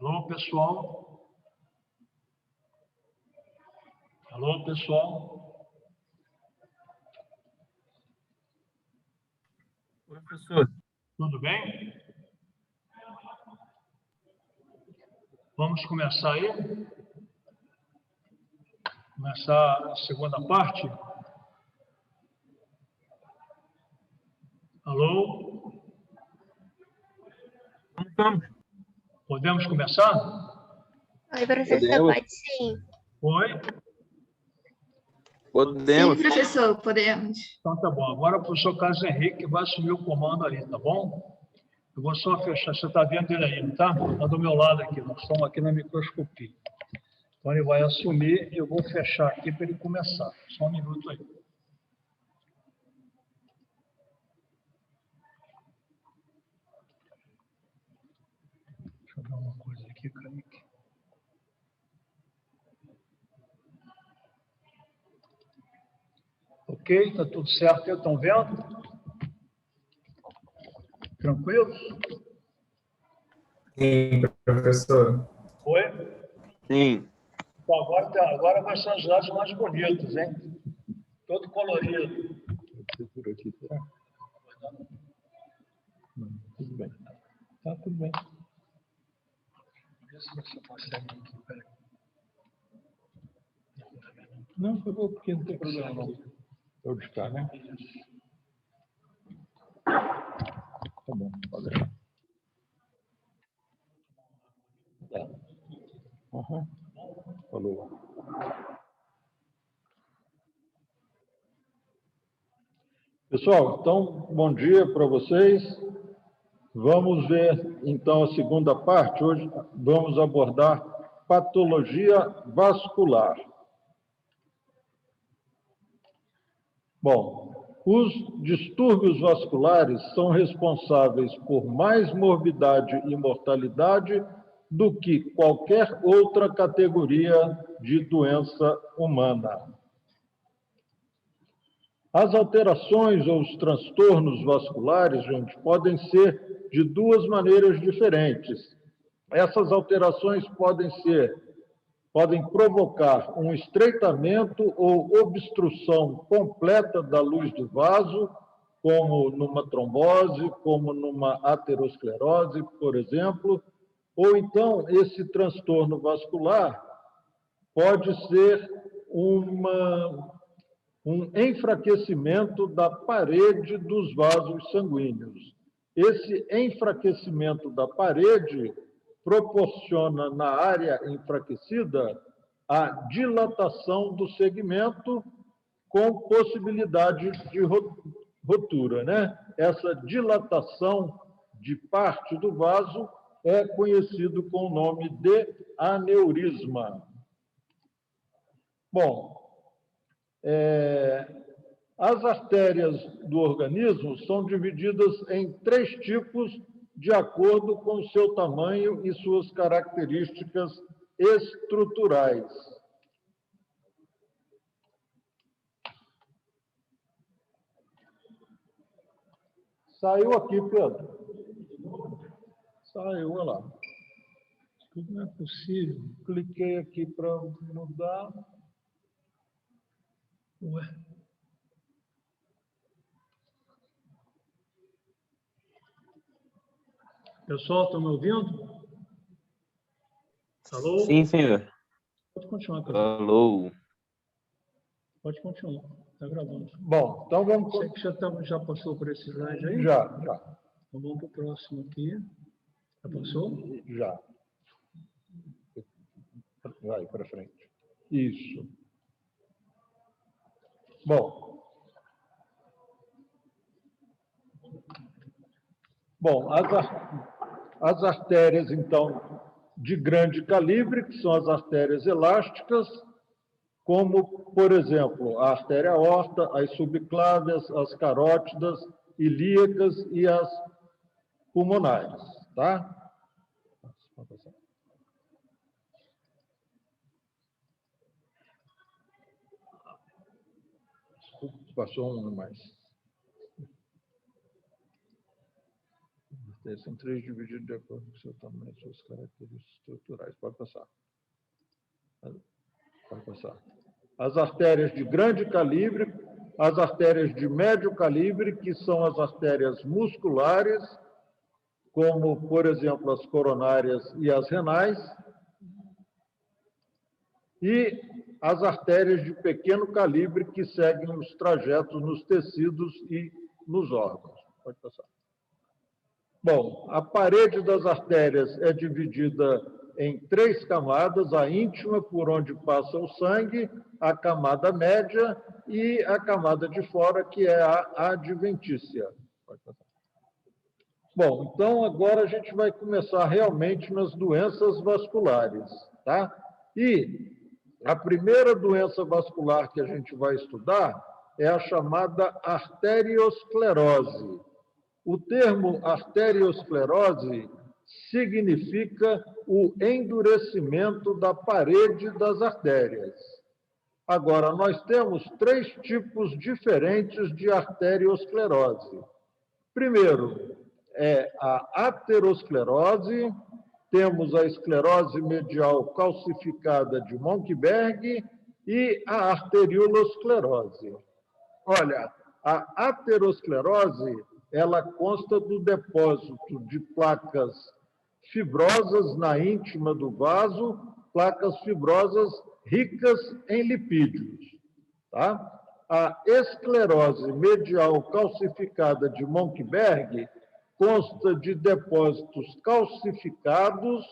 Alô, pessoal? Alô, pessoal? Oi, professor. Tudo bem? Vamos começar aí? Começar a segunda parte? Alô? Vamos. Podemos começar? Oi, professor, Podemos. pode sim. Oi? Podemos. Sim, professor, podemos. Então tá bom. Agora o professor Carlos Henrique vai assumir o comando ali, tá bom? Eu vou só fechar. Você está vendo ele aí, não tá? Está do meu lado aqui. Nós estamos aqui na microscopia. Então ele vai assumir e eu vou fechar aqui para ele começar. Só um minuto aí. Deixa eu ver uma coisa aqui, Kaique. Ok, está tudo certo? Estão vendo? Tranquilos? Sim, professor. Oi? Sim. Então, agora vai ser os dados mais bonitos, hein? Todo colorido. Por aqui. Tudo bem. Tá tudo bem. Vê se você consegue aqui. Peraí. Não, foi bom, porque não tem problema não. Vou buscar, né? Tá bom, pode deixar. Tá. Uhum. Falou. Pessoal, então, bom dia para vocês. Vamos ver, então, a segunda parte. Hoje vamos abordar patologia vascular. Bom, os distúrbios vasculares são responsáveis por mais morbidade e mortalidade do que qualquer outra categoria de doença humana. As alterações ou os transtornos vasculares, gente, podem ser de duas maneiras diferentes. Essas alterações podem provocar um estreitamento ou obstrução completa da luz do vaso, como numa trombose, como numa aterosclerose, por exemplo, ou então esse transtorno vascular pode ser um enfraquecimento da parede dos vasos sanguíneos. Esse enfraquecimento da parede proporciona na área enfraquecida a dilatação do segmento com possibilidade de rotura, né? Essa dilatação de parte do vaso é conhecido com o nome de aneurisma. Bom, as artérias do organismo são divididas em 3 tipos de acordo com o seu tamanho e suas características estruturais. Saiu aqui, Pedro. Saiu, olha lá. Tudo não é possível. Cliquei aqui para mudar. Ué. Pessoal, estão me ouvindo? Alô? Sim, senhor. Pode continuar, pessoal. Alô. Pode continuar. Está gravando. Bom, então vamos... Você que já passou por esse slide aí? Já. Então vamos para o próximo aqui. Já passou? Já. Vai para frente. Isso. Bom, as artérias, então, de grande calibre, que são as artérias elásticas, como, por exemplo, a artéria aorta, as subclávias, as carótidas, ilíacas e as pulmonares, tá? Passou um mais. São 3 divididos de acordo com o seu tamanho e suas características estruturais. Pode passar. Pode passar. As artérias de grande calibre, as artérias de médio calibre, que são as artérias musculares, como, por exemplo, as coronárias e as renais, e as artérias de pequeno calibre, que seguem os trajetos nos tecidos e nos órgãos. Pode passar. Bom, a parede das artérias é dividida em 3 camadas: a íntima, por onde passa o sangue, a camada média e a camada de fora, que é a adventícia. Pode passar. Bom, então agora a gente vai começar realmente nas doenças vasculares, tá? E a primeira doença vascular que a gente vai estudar é a chamada arteriosclerose. O termo arteriosclerose significa o endurecimento da parede das artérias. Agora, nós temos 3 tipos diferentes de arteriosclerose. Primeiro, é a aterosclerose, temos a esclerose medial calcificada de Monckeberg e a arteriolosclerose. Olha, a aterosclerose, ela consta do depósito de placas fibrosas na íntima do vaso, placas fibrosas ricas em lipídios. Tá? A esclerose medial calcificada de Monckeberg consta de depósitos calcificados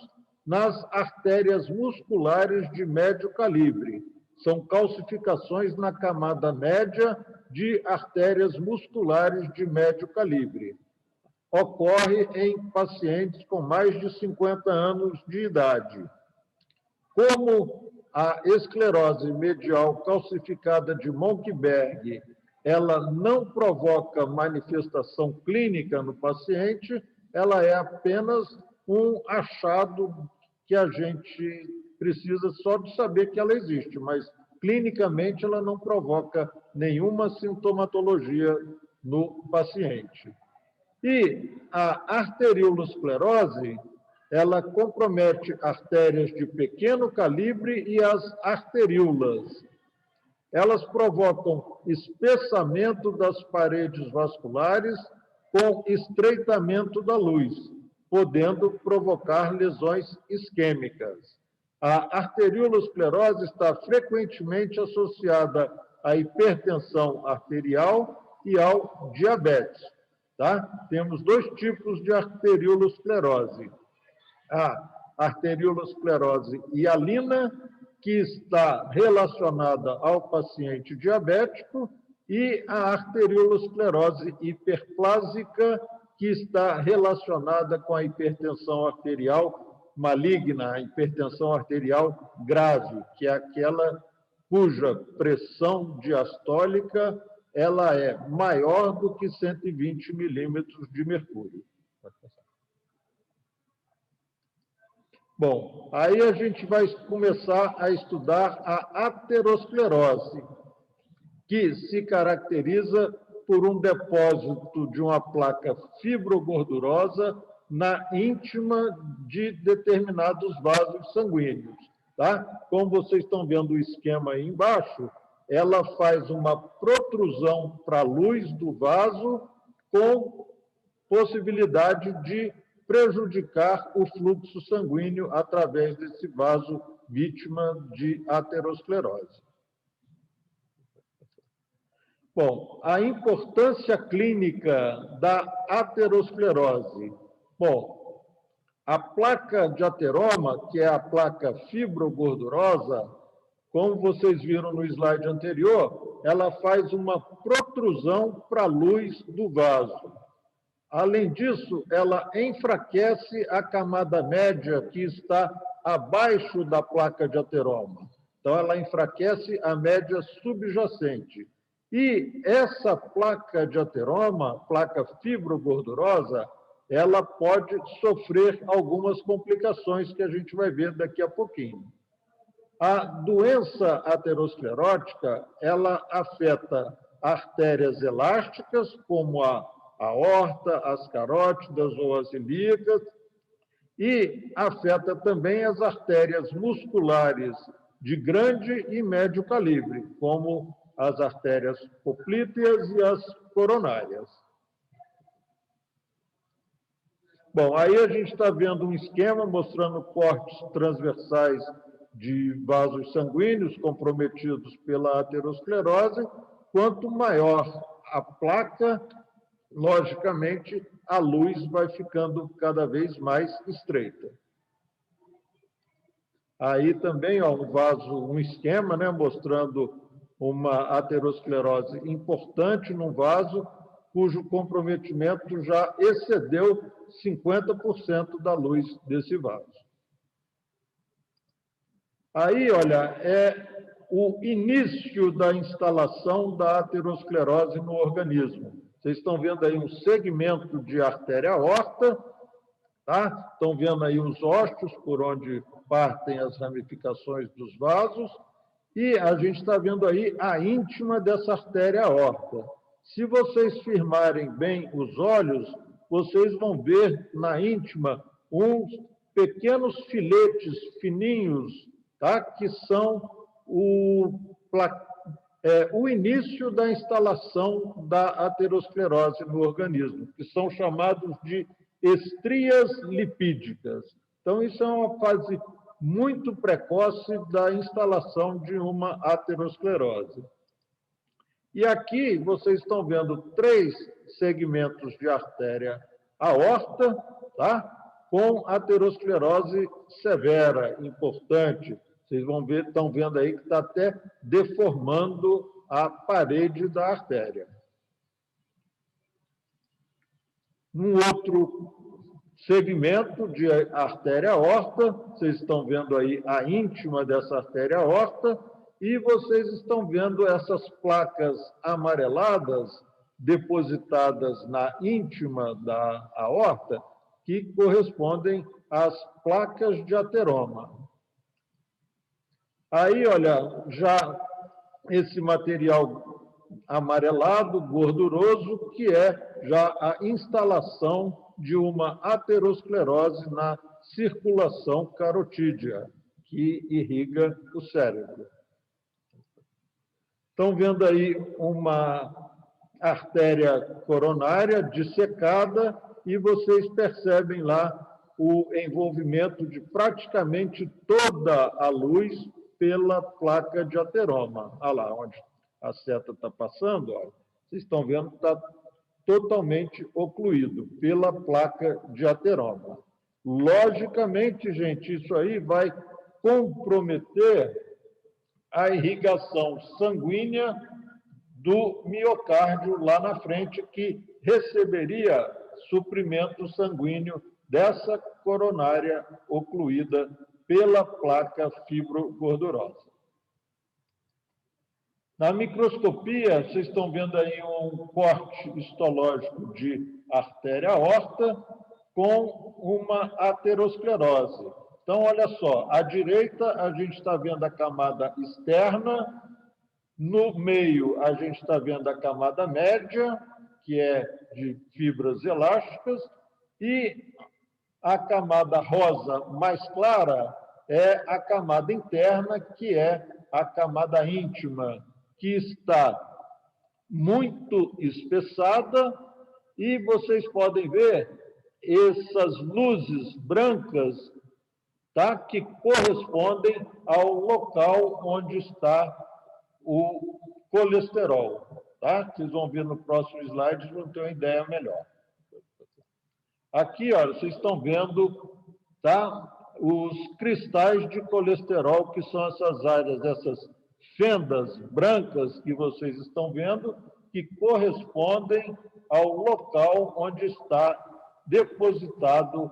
nas artérias musculares de médio calibre. São calcificações na camada média de artérias musculares de médio calibre. Ocorre em pacientes com mais de 50 anos de idade. Como a esclerose medial calcificada de Monckeberg, ela não provoca manifestação clínica no paciente, ela é apenas um achado que a gente precisa só de saber que ela existe, mas clinicamente ela não provoca nenhuma sintomatologia no paciente. E a arteriolosclerose, ela compromete artérias de pequeno calibre e as arteríolas. Elas provocam espessamento das paredes vasculares com estreitamento da luz, podendo provocar lesões isquêmicas. A arteriolosclerose está frequentemente associada à hipertensão arterial e ao diabetes. Tá? Temos 2 tipos de arteriolosclerose. A arteriolosclerose hialina, que está relacionada ao paciente diabético, e a arteriolosclerose hiperplásica, que está relacionada com a hipertensão arterial maligna, a hipertensão arterial grave, que é aquela cuja pressão diastólica ela é maior do que 120 milímetros de mercúrio. Bom, aí a gente vai começar a estudar a aterosclerose, que se caracteriza por um depósito de uma placa fibrogordurosa na íntima de determinados vasos sanguíneos. Tá? Como vocês estão vendo o esquema aí embaixo, ela faz uma protrusão para a luz do vaso com possibilidade de prejudicar o fluxo sanguíneo através desse vaso vítima de aterosclerose. Bom, a importância clínica da aterosclerose. Bom, a placa de ateroma, que é a placa fibrogordurosa, como vocês viram no slide anterior, ela faz uma protrusão para a luz do vaso. Além disso, ela enfraquece a camada média que está abaixo da placa de ateroma. Então, ela enfraquece a média subjacente. E essa placa de ateroma, placa fibrogordurosa, ela pode sofrer algumas complicações que a gente vai ver daqui a pouquinho. A doença aterosclerótica, ela afeta artérias elásticas, como a aorta, as carótidas ou as ilíacas, e afeta também as artérias musculares de grande e médio calibre, como as artérias poplíteas e as coronárias. Bom, aí a gente está vendo um esquema mostrando cortes transversais de vasos sanguíneos comprometidos pela aterosclerose. Quanto maior a placa, logicamente, a luz vai ficando cada vez mais estreita. Aí também, ó, um esquema, né, mostrando uma aterosclerose importante num vaso, cujo comprometimento já excedeu 50% da luz desse vaso. Aí, olha, é o início da instalação da aterosclerose no organismo. Vocês estão vendo aí um segmento de artéria aorta, tá? Estão vendo aí os ossos por onde partem as ramificações dos vasos, e a gente está vendo aí a íntima dessa artéria aorta. Se vocês firmarem bem os olhos, vocês vão ver na íntima uns pequenos filetes fininhos, tá? Que são o início da instalação da aterosclerose no organismo, que são chamados de estrias lipídicas. Então, isso é uma fase muito precoce da instalação de uma aterosclerose. E aqui vocês estão vendo 3 segmentos de artéria aorta, tá? Com aterosclerose severa, importante. Vocês vão ver, estão vendo aí que está até deformando a parede da artéria. Um outro segmento de artéria aorta, vocês estão vendo aí a íntima dessa artéria aorta, e vocês estão vendo essas placas amareladas depositadas na íntima da aorta, que correspondem às placas de ateroma. Aí, olha, já esse material amarelado, gorduroso, que é já a instalação de uma aterosclerose na circulação carotídea, que irriga o cérebro. Estão vendo aí uma artéria coronária dissecada e vocês percebem lá o envolvimento de praticamente toda a luz pela placa de ateroma. Olha lá, onde a seta está passando, ó, vocês estão vendo que está totalmente ocluído pela placa de ateroma. Logicamente, gente, isso aí vai comprometer a irrigação sanguínea do miocárdio lá na frente, que receberia suprimento sanguíneo dessa coronária ocluída pela placa fibrogordurosa. Na microscopia, vocês estão vendo aí um corte histológico de artéria aorta com uma aterosclerose. Então, olha só, à direita a gente está vendo a camada externa, no meio a gente está vendo a camada média, que é de fibras elásticas, e a camada rosa mais clara é a camada interna, que é a camada íntima, que está muito espessada, e vocês podem ver essas luzes brancas, tá, que correspondem ao local onde está o colesterol. Tá? Vocês vão ver no próximo slide e vão ter uma ideia melhor. Aqui, olha, vocês estão vendo, tá, os cristais de colesterol, que são essas áreas, essas fendas brancas que vocês estão vendo, que correspondem ao local onde está depositado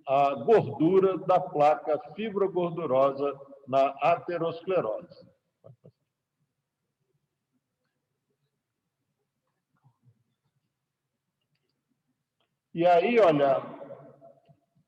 a gordura da placa fibrogordurosa na aterosclerose. E aí, olha,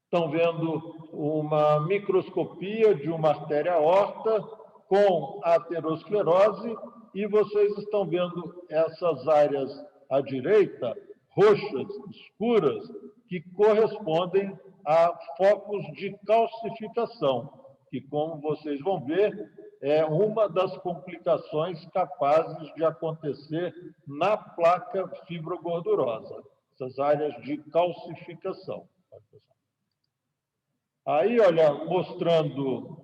estão vendo uma microscopia de uma artéria aorta com aterosclerose, e vocês estão vendo essas áreas à direita roxas, escuras, que correspondem a focos de calcificação, que, como vocês vão ver, é uma das complicações capazes de acontecer na placa fibrogordurosa, essas áreas de calcificação. Aí, olha, mostrando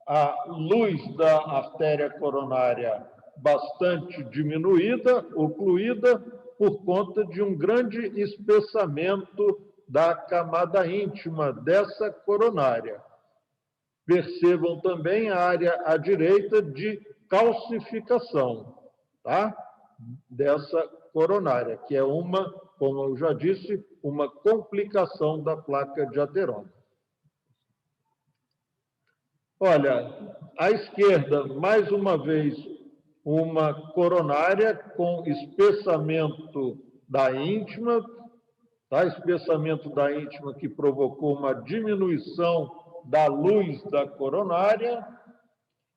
a luz da artéria coronária bastante diminuída, ocluída, por conta de um grande espessamento da camada íntima dessa coronária. Percebam também a área à direita de calcificação, tá? Dessa coronária, que é uma, como eu já disse, uma complicação da placa de ateroma. Olha, à esquerda, mais uma vez, uma coronária com espessamento da íntima, tá? Espessamento da íntima que provocou uma diminuição da luz da coronária,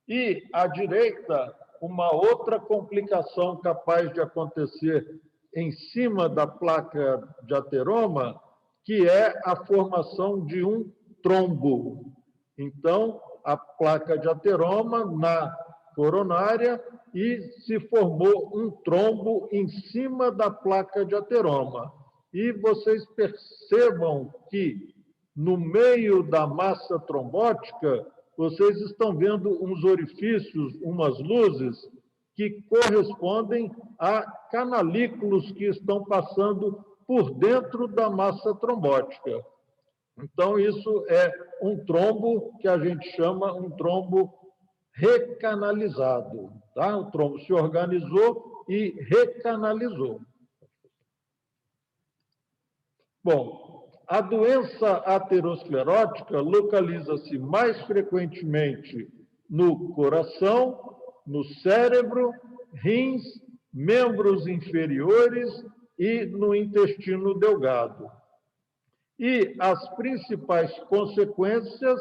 e à direita, uma outra complicação capaz de acontecer em cima da placa de ateroma, que é a formação de um trombo. Então, a placa de ateroma na coronária e se formou um trombo em cima da placa de ateroma. E vocês percebam que no meio da massa trombótica, vocês estão vendo uns orifícios, umas luzes, que correspondem a canalículos que estão passando por dentro da massa trombótica. Então, isso é um trombo que a gente chama um trombo recanalizado. Tá? O trombo se organizou e recanalizou. Bom, a doença aterosclerótica localiza-se mais frequentemente no coração, no cérebro, rins, membros inferiores e no intestino delgado. E as principais consequências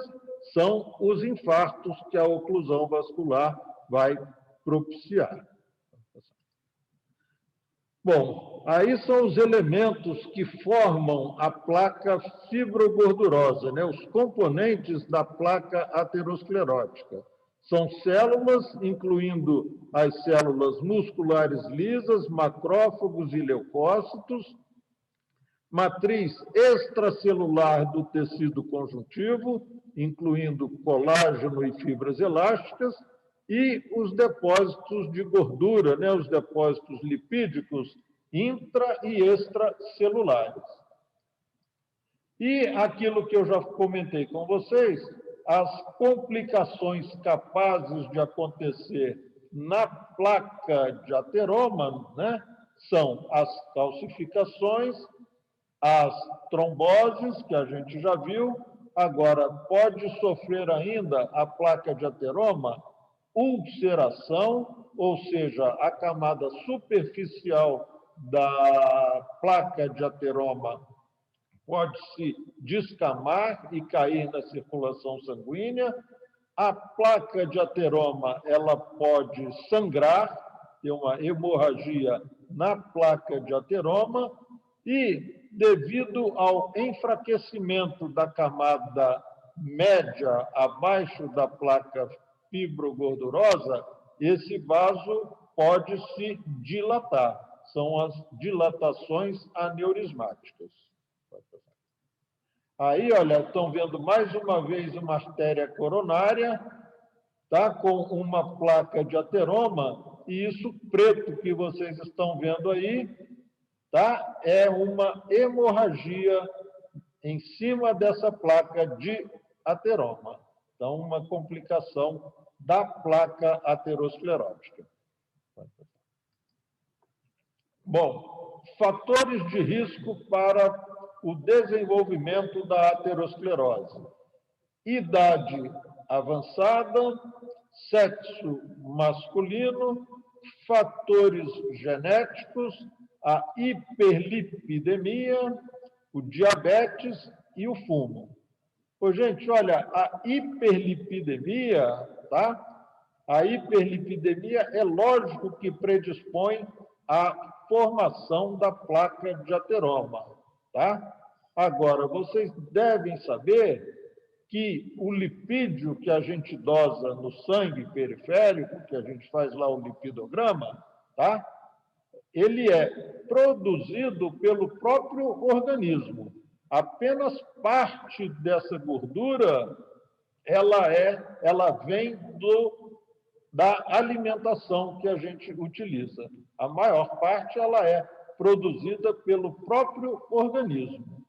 são os infartos que a oclusão vascular vai propiciar. Bom, aí são os elementos que formam a placa fibrogordurosa, né? Os componentes da placa aterosclerótica. São células, incluindo as células musculares lisas, macrófagos e leucócitos, matriz extracelular do tecido conjuntivo, incluindo colágeno e fibras elásticas, e os depósitos de gordura, né, os depósitos lipídicos intra- e extracelulares. E aquilo que eu já comentei com vocês, as complicações capazes de acontecer na placa de ateroma, né, são as calcificações, as tromboses, que a gente já viu. Agora, pode sofrer ainda a placa de ateroma ulceração, ou seja, a camada superficial da placa de ateroma pode se descamar e cair na circulação sanguínea. A placa de ateroma, ela pode sangrar, ter uma hemorragia na placa de ateroma, e devido ao enfraquecimento da camada média abaixo da placa fibrogordurosa, esse vaso pode se dilatar. São as dilatações aneurismáticas. Aí, olha, estão vendo mais uma vez uma artéria coronária, tá? Com uma placa de ateroma, e isso preto que vocês estão vendo aí, tá? É uma hemorragia em cima dessa placa de ateroma. Então, uma complicação da placa aterosclerótica. Bom, fatores de risco para o desenvolvimento da aterosclerose. Idade avançada, sexo masculino, fatores genéticos, a hiperlipidemia, o diabetes e o fumo. Pô, gente, olha, a hiperlipidemia, tá? A hiperlipidemia é lógico que predispõe a formação da placa de ateroma, tá? Agora, vocês devem saber que o lipídio que a gente dosa no sangue periférico, que a gente faz lá o lipidograma, tá? Ele é produzido pelo próprio organismo. Apenas parte dessa gordura ela vem da alimentação que a gente utiliza. A maior parte ela é produzida pelo próprio organismo,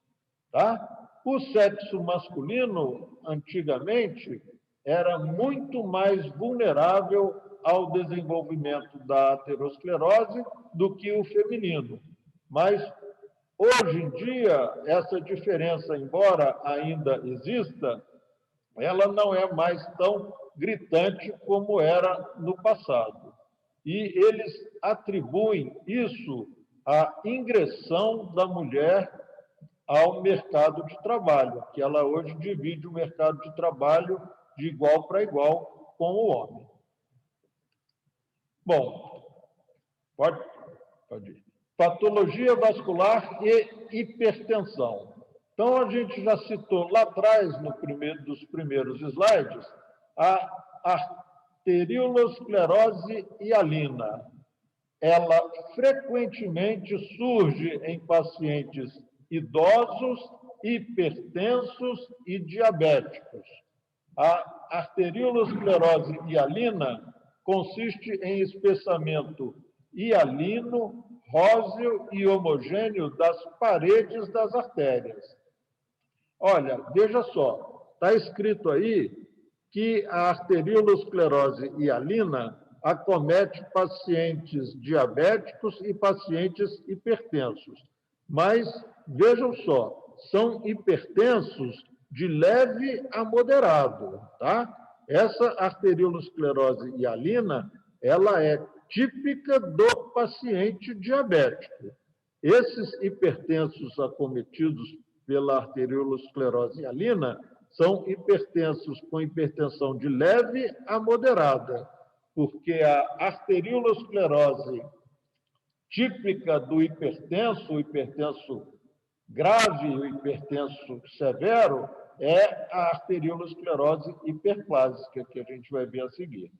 tá? O sexo masculino, antigamente, era muito mais vulnerável ao desenvolvimento da aterosclerose do que o feminino. Mas, hoje em dia, essa diferença, embora ainda exista, ela não é mais tão gritante como era no passado. E eles atribuem isso à ingressão da mulher ao mercado de trabalho, que ela hoje divide o mercado de trabalho de igual para igual com o homem. Bom, pode ir. Patologia vascular e hipertensão. Então, a gente já citou lá atrás, dos primeiros slides, a arteriolosclerose hialina. Ela frequentemente surge em pacientes idosos, hipertensos e diabéticos. A arteriolosclerose hialina consiste em espessamento hialino, róseo e homogêneo das paredes das artérias. Olha, veja só, está escrito aí que a arteriolosclerose hialina acomete pacientes diabéticos e pacientes hipertensos. Mas, vejam só, são hipertensos de leve a moderado, tá? Essa arteriolosclerose hialina, ela é típica do paciente diabético. Esses hipertensos acometidos pela arteriolosclerose hialina são hipertensos com hipertensão de leve a moderada, porque a arteriolosclerose típica do hipertenso, o hipertenso grave, o hipertenso severo, é a arteriolosclerose hiperplásica, que a gente vai ver a seguir.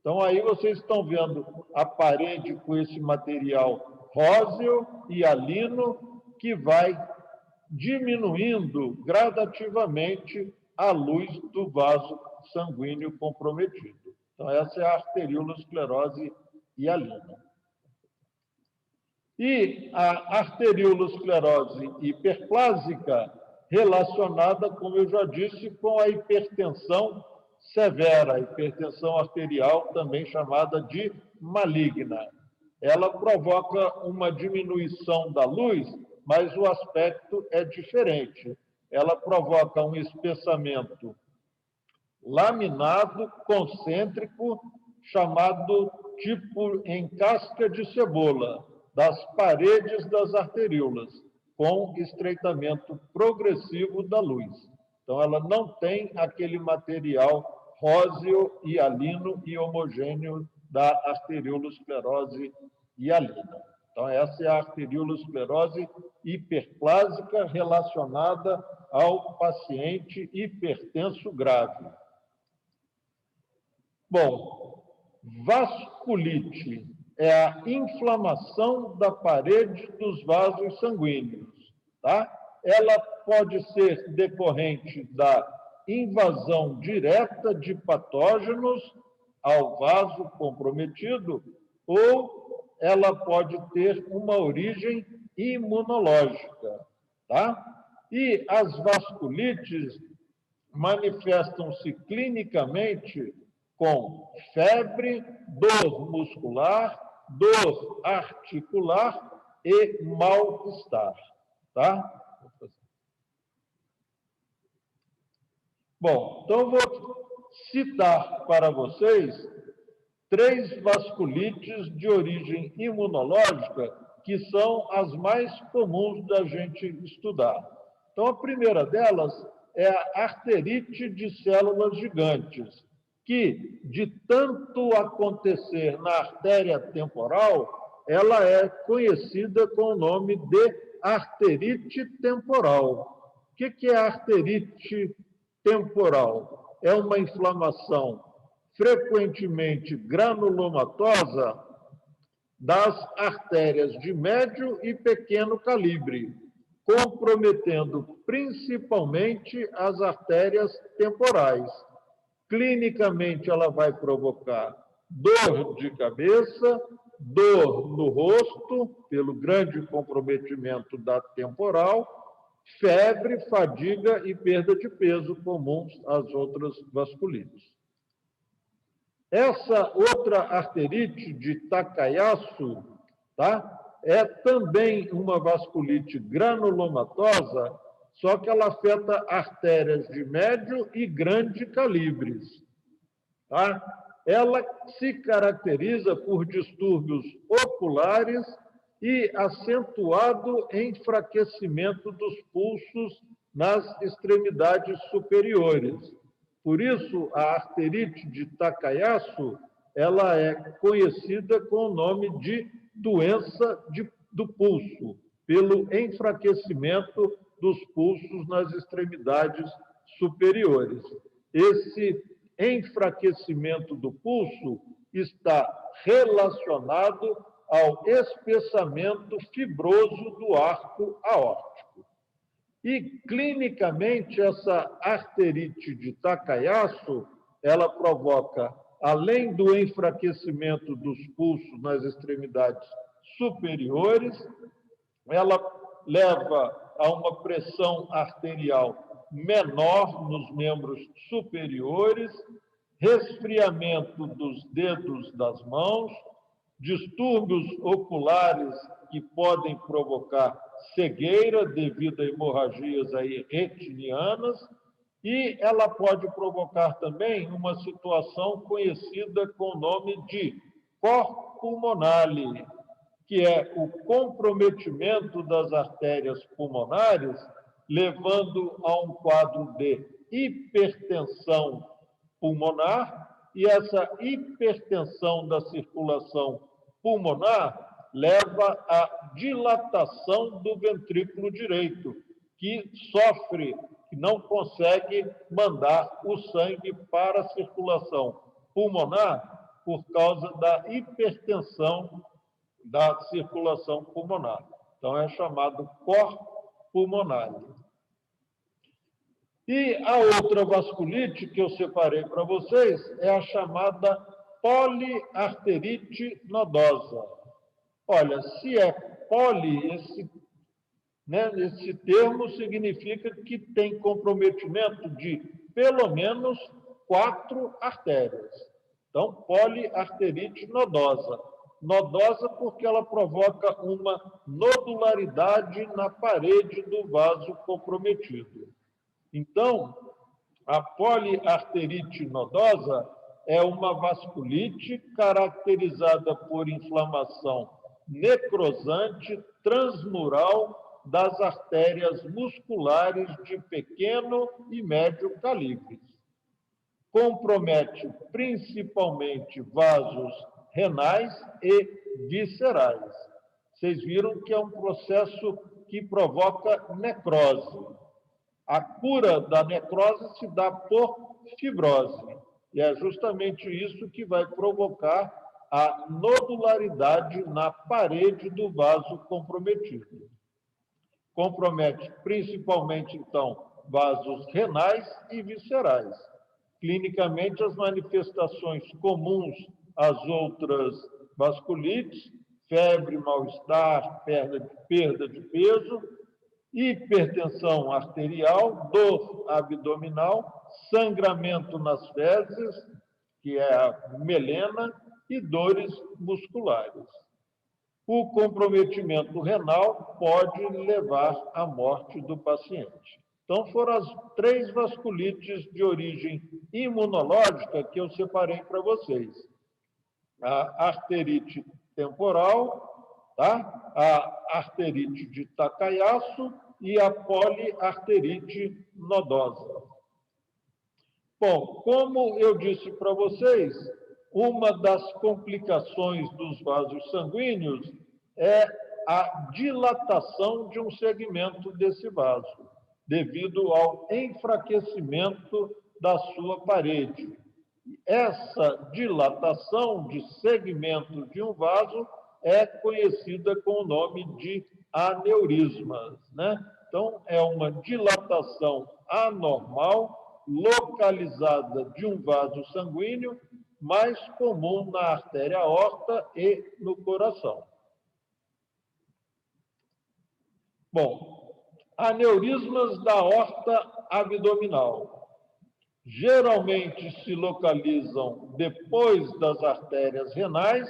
Então, aí vocês estão vendo a parede com esse material róseo e hialino que vai diminuindo gradativamente a luz do vaso sanguíneo comprometido. Então, essa é a arteriolosclerose hialina. E a arteriolosclerose hiperplásica relacionada, como eu já disse, com a hipertensão severa, hipertensão arterial, também chamada de maligna. Ela provoca uma diminuição da luz, mas o aspecto é diferente. Ela provoca um espessamento laminado, concêntrico, chamado tipo em casca de cebola, das paredes das arteríolas, com estreitamento progressivo da luz. Então, ela não tem aquele material róseo, hialino e homogêneo da arteriolosclerose hialina. Então, essa é a arteriolosclerose hiperplásica relacionada ao paciente hipertenso grave. Bom, vasculite é a inflamação da parede dos vasos sanguíneos, tá? Ela pode ser decorrente da invasão direta de patógenos ao vaso comprometido ou ela pode ter uma origem imunológica, tá? E as vasculites manifestam-se clinicamente com febre, dor muscular, dor articular e mal-estar, tá? Bom, então eu vou citar para vocês 3 vasculites de origem imunológica que são as mais comuns da gente estudar. Então, a primeira delas é a arterite de células gigantes, que, de tanto acontecer na artéria temporal, ela é conhecida com o nome de arterite temporal. O que é arterite temporal? É uma inflamação frequentemente granulomatosa das artérias de médio e pequeno calibre, comprometendo principalmente as artérias temporais. Clinicamente, ela vai provocar dor de cabeça, dor no rosto, pelo grande comprometimento da temporal, febre, fadiga e perda de peso, comuns às outras vasculites. Essa outra arterite de Takayasu, tá? É também uma vasculite granulomatosa, só que ela afeta artérias de médio e grande calibres. Tá? Ela se caracteriza por distúrbios oculares e acentuado enfraquecimento dos pulsos nas extremidades superiores. Por isso, a arterite de Takayasu, ela é conhecida com o nome de doença do pulso, pelo enfraquecimento dos pulsos nas extremidades superiores. Esse enfraquecimento do pulso está relacionado ao espessamento fibroso do arco aórtico. E, clinicamente, essa arterite de Takayasu, ela provoca, além do enfraquecimento dos pulsos nas extremidades superiores, ela leva a uma pressão arterial menor nos membros superiores, resfriamento dos dedos das mãos, distúrbios oculares que podem provocar cegueira devido a hemorragias aí retinianas, e ela pode provocar também uma situação conhecida com o nome de cor pulmonale, que é o comprometimento das artérias pulmonares, levando a um quadro de hipertensão pulmonar, e essa hipertensão da circulação pulmonar leva à dilatação do ventrículo direito, que sofre, que não consegue mandar o sangue para a circulação pulmonar por causa da hipertensão da circulação pulmonar. Então, é chamado cor pulmonar. E a outra vasculite que eu separei para vocês é a chamada poliarterite nodosa. Olha, se é poli, esse termo significa que tem comprometimento de pelo menos 4 artérias. Então, poliarterite nodosa. Nodosa porque ela provoca uma nodularidade na parede do vaso comprometido. Então, a poliarterite nodosa é uma vasculite caracterizada por inflamação necrosante transmural das artérias musculares de pequeno e médio calibres. Compromete principalmente vasos renais e viscerais. Vocês viram que é um processo que provoca necrose. A cura da necrose se dá por fibrose. E é justamente isso que vai provocar a nodularidade na parede do vaso comprometido. Compromete principalmente, então, vasos renais e viscerais. Clinicamente, as manifestações comuns às outras vasculites, febre, mal-estar, perda de peso, hipertensão arterial, dor abdominal, sangramento nas fezes, que é a melena, e dores musculares. O comprometimento renal pode levar à morte do paciente. Então, foram as 3 vasculites de origem imunológica que eu separei para vocês. A arterite temporal, tá? A arterite de Takayasu e a poliarterite nodosa. Bom, como eu disse para vocês, uma das complicações dos vasos sanguíneos é a dilatação de um segmento desse vaso, devido ao enfraquecimento da sua parede. Essa dilatação de segmento de um vaso é conhecida com o nome de aneurismas, né? Então, é uma dilatação anormal, localizada de um vaso sanguíneo, mais comum na artéria aorta e no coração. Bom, aneurismas da aorta abdominal. Geralmente se localizam depois das artérias renais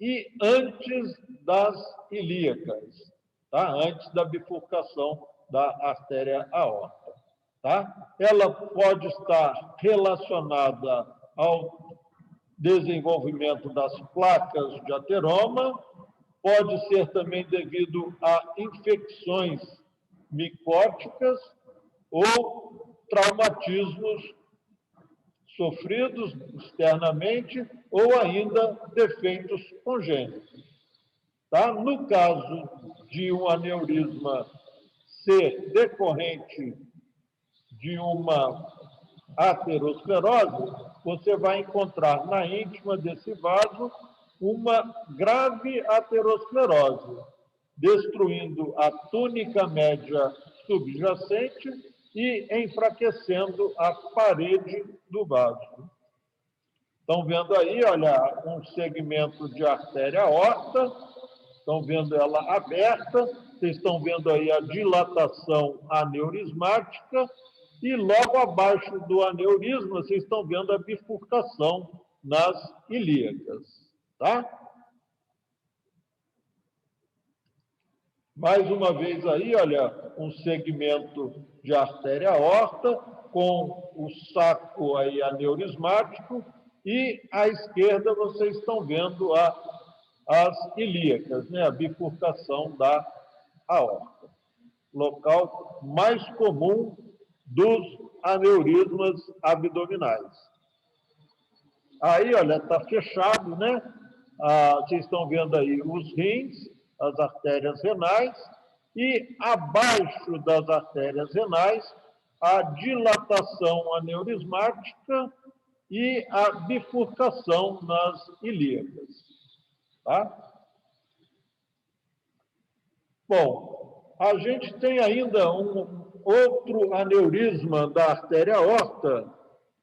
e antes das ilíacas, tá? Antes da bifurcação da artéria aorta, tá? Ela pode estar relacionada ao desenvolvimento das placas de ateroma, pode ser também devido a infecções micóticas ou traumatismos sofridos externamente ou ainda defeitos congênitos. Tá? No caso de um aneurisma ser decorrente de uma aterosclerose, você vai encontrar na íntima desse vaso uma grave aterosclerose, destruindo a túnica média subjacente e enfraquecendo a parede do vaso. Estão vendo aí, olha, um segmento de artéria aorta, estão vendo ela aberta, vocês estão vendo aí a dilatação aneurismática, e logo abaixo do aneurisma, vocês estão vendo a bifurcação nas ilíacas, tá? Mais uma vez aí, olha, um segmento de artéria aorta com o saco aí aneurismático e à esquerda vocês estão vendo as ilíacas, né? A bifurcação da aorta. Local mais comum dos aneurismas abdominais. Aí, olha, está fechado, né? Vocês estão vendo aí os rins, as artérias renais, e abaixo das artérias renais, a dilatação aneurismática e a bifurcação nas ilíacas. Tá? Bom, a gente tem ainda um outro aneurisma da artéria aorta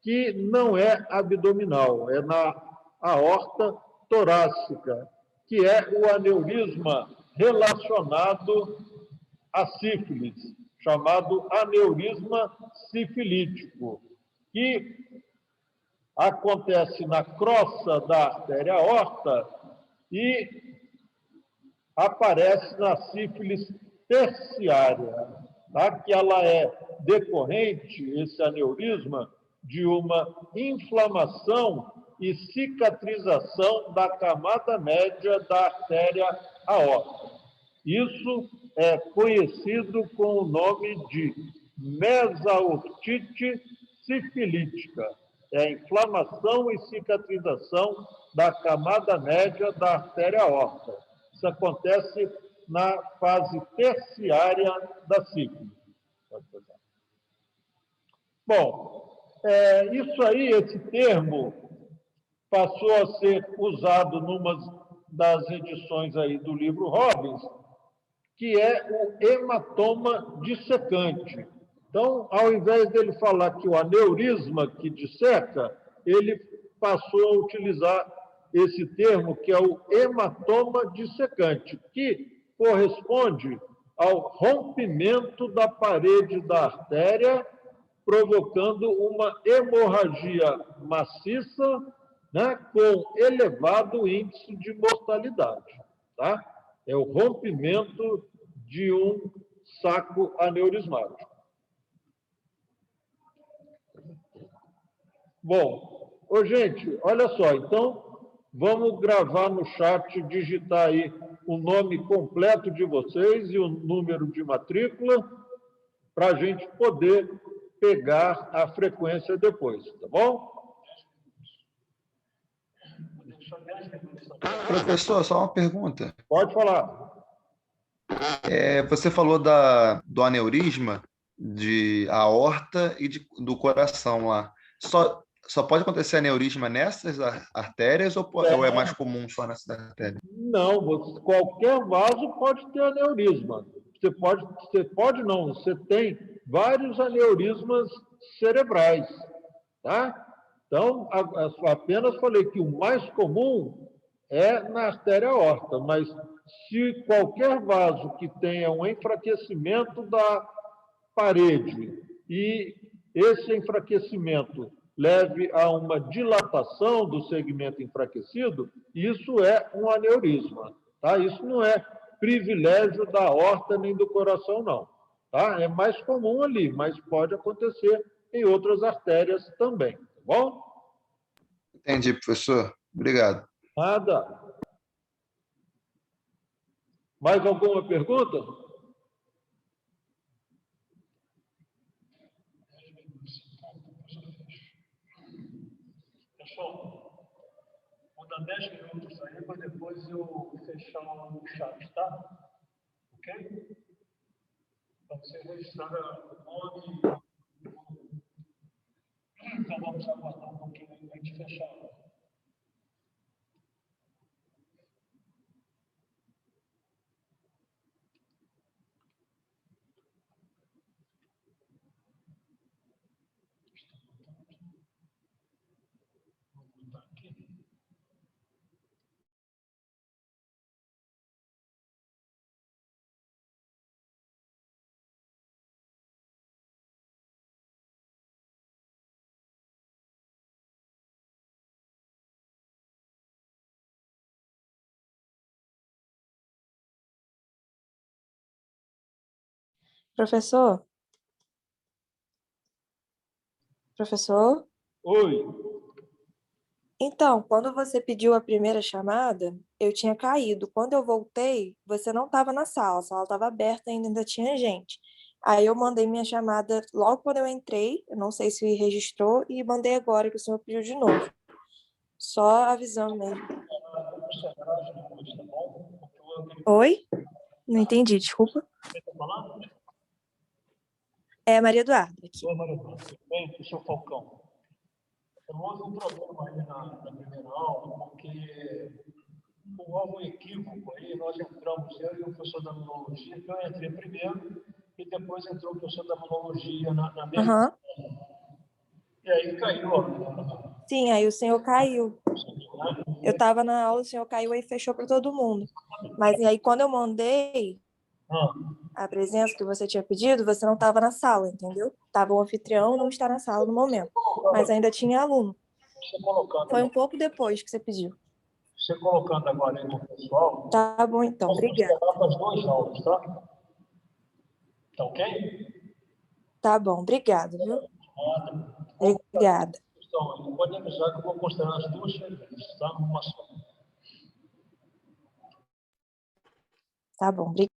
que não é abdominal, é na aorta torácica, que é o aneurisma relacionado à sífilis, chamado aneurisma sifilítico, que acontece na crosta da artéria aorta e aparece na sífilis terciária, tá? Que ela é decorrente, esse aneurisma, de uma inflamação e cicatrização da camada média da artéria aorta. Isso é conhecido com o nome de mesaortite sifilítica. É a inflamação e cicatrização da camada média da artéria aorta. Isso acontece na fase terciária da sífilis. Bom, isso aí, esse termo, passou a ser usado numa das edições aí do livro Robbins, que é o hematoma dissecante. Então, ao invés dele falar que o aneurisma que disseca, ele passou a utilizar esse termo, que é o hematoma dissecante, que corresponde ao rompimento da parede da artéria, provocando uma hemorragia maciça, né, com elevado índice de mortalidade. Tá? É o rompimento de um saco aneurismático. Bom, gente, olha só, então vamos gravar no chat, digitar aí o nome completo de vocês e o número de matrícula para a gente poder pegar a frequência depois, tá bom? Professor, só uma pergunta. Pode falar. Você falou do aneurisma de aorta e do coração lá. Só pode acontecer aneurisma nessas artérias ou é mais comum só nessas artérias? Não, qualquer vaso pode ter aneurisma. Você tem vários aneurismas cerebrais, tá? Então, apenas falei que o mais comum é na artéria aorta, mas se qualquer vaso que tenha um enfraquecimento da parede e esse enfraquecimento leve a uma dilatação do segmento enfraquecido, isso é um aneurisma, tá? Isso não é privilégio da aorta nem do coração, não, tá? É mais comum ali, mas pode acontecer em outras artérias também, tá bom? Entendi, professor. Obrigado. Nada. Mais alguma pergunta? Pessoal, vou dar 10 minutos aí para depois eu fechar o chat, tá? Ok? Para você registrar o nome. Então vamos aguardar um pouquinho para a gente fechar. Professor? Professor? Oi. Então, quando você pediu a primeira chamada, eu tinha caído. Quando eu voltei, você não estava na sala, a sala estava aberta e ainda tinha gente. Aí eu mandei minha chamada logo quando eu entrei, eu não sei se registrou, e mandei agora que o senhor pediu de novo. Só avisando mesmo. Oi? Não entendi, desculpa. É Maria Eduarda aqui. Oi, Maria Eduarda. Tudo bem? Professor Falcão. Houve um problema aí na primeira aula, porque houve um equívoco aí, nós entramos, eu e o professor da imunologia, então eu entrei primeiro e depois entrou o professor da imunologia na mesma. E aí caiu a aula. Sim, aí o senhor caiu. Eu estava na aula, o senhor caiu e fechou para todo mundo. Mas aí quando eu mandei a presença que você tinha pedido, você não estava na sala, entendeu? Estava o anfitrião, não está na sala no momento. Mas ainda tinha aluno. Foi um pouco depois que você pediu. Você colocando agora aí no pessoal. Tá bom, então. Obrigada. Para as 2 aulas, tá? Tá ok? Tá bom, obrigado, viu? Obrigada. Então, pode avisar que eu vou considerar as 2 serviços, tá? Uma só. Tá bom, obrigada.